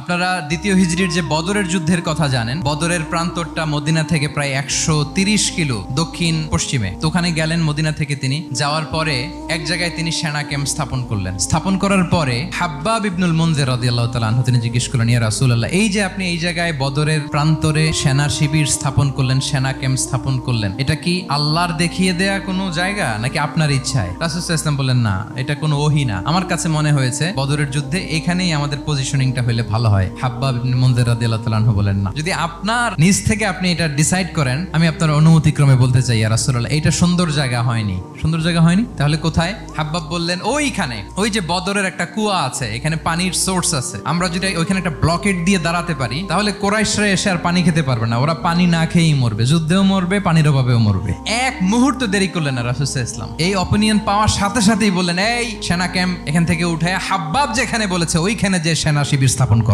আপনারা দ্বিতীয় হিজরির যে বদরের যুদ্ধের কথা জানেন, বদরের প্রান্তরটা মদিনা থেকে প্রায় 130 কিলো দক্ষিণ পশ্চিমে। তো ওখানে গেলেন মদিনা থেকে। তিনি যাওয়ার পরে এক জায়গায় তিনি সেনা ক্যাম্প স্থাপন করলেন। স্থাপন করার পরে হাব্বাব ইবনুল মুনজির রাদিয়াল্লাহু তাআলা আনহু তিনি জিজ্ঞেস করলেন, ইয়া রাসূলুল্লাহ, এই যে আপনি এই জায়গায় বদরের প্রান্তরে সেনা শিবির স্থাপন করলেন, সেনা ক্যাম্প স্থাপন করলেন, এটা কি আল্লাহর দেখিয়ে দেয়া কোনো জায়গা নাকি আপনার ইচ্ছায়? রাসূল সাল্লাল্লাহু আলাইহি ওয়াসাল্লাম বললেন, না, এটা কোনো ওহী না, আমার কাছে মনে হয়েছে বদরের যুদ্ধে এখানেই আমাদের পজিশনিংটা হইলে ভালো হয়। হাব্বাব ইবনে মুনজির রাদিয়াল্লাহু তাআলা আনহু বলেন, না, যদি আপনার নিজ থেকে আপনি এটা ডিসাইড করেন, আমি আপনার অনুমতিক্রমে বলতে চাই ইয়া রাসূলুল্লাহ, এটা সুন্দর জায়গা হয়নি। সুন্দর জায়গা হয়নি? তাহলে কোথায়? হাব্বাব বললেন, ওইখানে, ওই যে বদরের একটা কুয়া আছে, এখানে পানির সোর্স আছে, আমরা যদি ওইখানে একটা ব্লকেট দিয়ে দাঁড়াতে পারি তাহলে কুরাইশরা এসে আর পানি খেতে পারবে না, ওরা পানি না খেয়েই মরবে, যুদ্ধেও মরবে, পানির অভাবেও মরবে। এক মুহূর্ত দেরি করলেন না রাসূল সাল্লাল্লাহু আলাইহি ওয়াসাল্লাম। এই অপিনিয়ন পাওয়ার সাথে সাথেই বললেন, এই সেনা ক্যাম্প এখান থেকে উঠে হাব্বাব যেখানে বলেছে ওইখানে যে সেনা শিবির স্থাপন কর।